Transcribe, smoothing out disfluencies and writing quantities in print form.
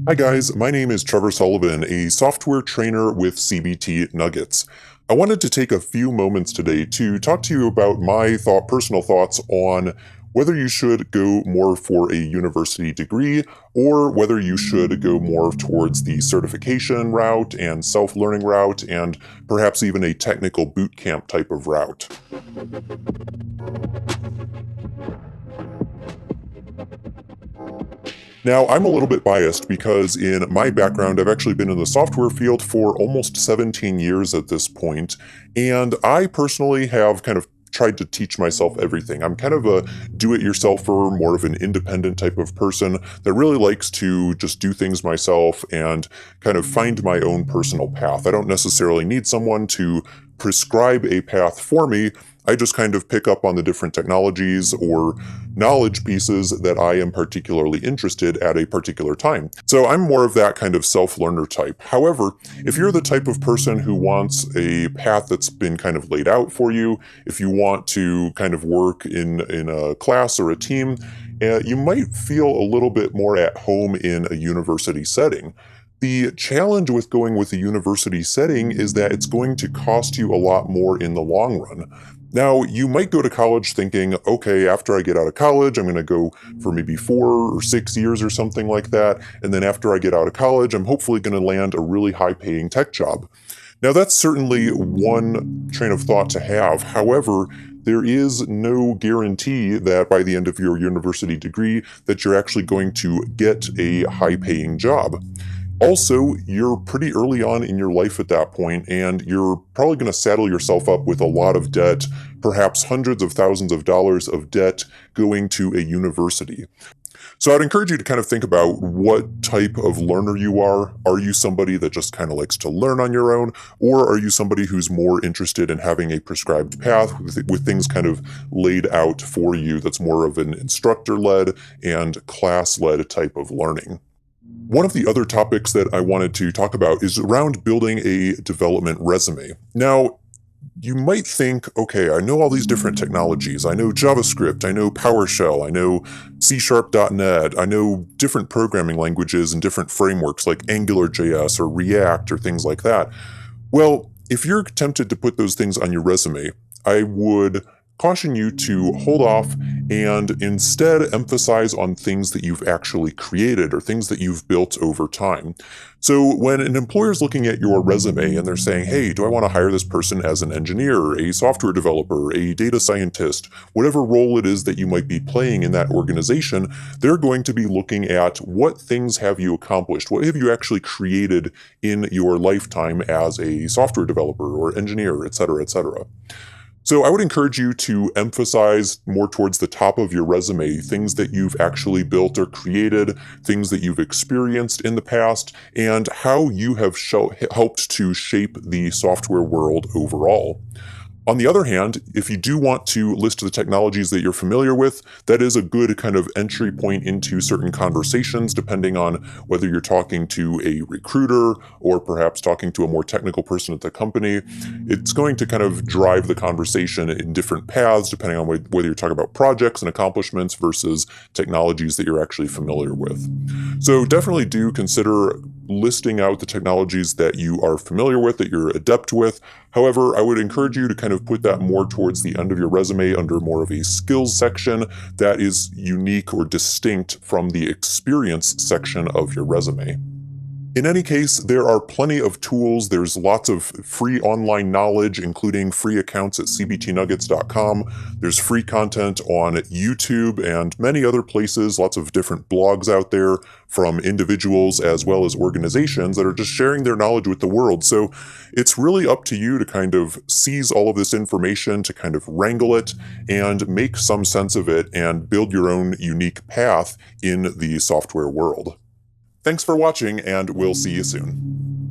Hi guys, my name is Trevor Sullivan, a software trainer with CBT Nuggets. I wanted to take a few moments today to talk to you about my personal thoughts on whether you should go more for a university degree or whether you should go more towards the certification route and self-learning route and perhaps even a technical boot camp type of route. Now, I'm a little bit biased because in my background, I've actually been in the software field for almost 17 years at this point, and I personally have kind of tried to teach myself everything. I'm kind of a do-it-yourselfer, more of an independent type of person that really likes to just do things myself and kind of find my own personal path. I don't necessarily need someone to prescribe a path for me. I just kind of pick up on the different technologies or knowledge pieces that I am particularly interested at a particular time. So I'm more of that kind of self-learner type. However, if you're the type of person who wants a path that's been kind of laid out for you, if you want to kind of work in a class or a team, you might feel a little bit more at home in a university setting. The challenge with going with a university setting is that it's going to cost you a lot more in the long run. Now, you might go to college thinking, okay, after I get out of college, I'm going to go for maybe 4 or 6 years or something like that. And then after I get out of college, I'm hopefully going to land a really high paying tech job. Now, that's certainly one train of thought to have. However, there is no guarantee that by the end of your university degree that you're actually going to get a high paying job. Also, you're pretty early on in your life at that point, and you're probably going to saddle yourself up with a lot of debt, perhaps hundreds of thousands of dollars of debt going to a university. So I'd encourage you to kind of think about what type of learner you are. Are you somebody that just kind of likes to learn on your own, or are you somebody who's more interested in having a prescribed path with things kind of laid out for you that's more of an instructor-led and class-led type of learning? One of the other topics that I wanted to talk about is around building a development resume. Now, you might think, okay, I know all these different technologies. I know JavaScript, I know PowerShell, I know C#.net, I know different programming languages and different frameworks like AngularJS or React or things like that. Well, if you're tempted to put those things on your resume, I would caution you to hold off and instead emphasize on things that you've actually created or things that you've built over time. So when an employer is looking at your resume and they're saying, hey, do I want to hire this person as an engineer, a software developer, a data scientist, whatever role it is that you might be playing in that organization, they're going to be looking at what things have you accomplished? What have you actually created in your lifetime as a software developer or engineer, et cetera, et cetera. So I would encourage you to emphasize more towards the top of your resume things that you've actually built or created, things that you've experienced in the past, and how you have helped to shape the software world overall. On the other hand, if you do want to list the technologies that you're familiar with, that is a good kind of entry point into certain conversations, depending on whether you're talking to a recruiter or perhaps talking to a more technical person at the company. It's going to kind of drive the conversation in different paths, depending on whether you're talking about projects and accomplishments versus technologies that you're actually familiar with. So definitely do consider listing out the technologies that you are familiar with, that you're adept with. However, I would encourage you to kind of put that more towards the end of your resume under more of a skills section that is unique or distinct from the experience section of your resume. In any case, there are plenty of tools. There's lots of free online knowledge, including free accounts at cbtnuggets.com. There's free content on YouTube and many other places, lots of different blogs out there from individuals as well as organizations that are just sharing their knowledge with the world. So it's really up to you to kind of seize all of this information, to kind of wrangle it and make some sense of it and build your own unique path in the software world. Thanks for watching, and we'll see you soon.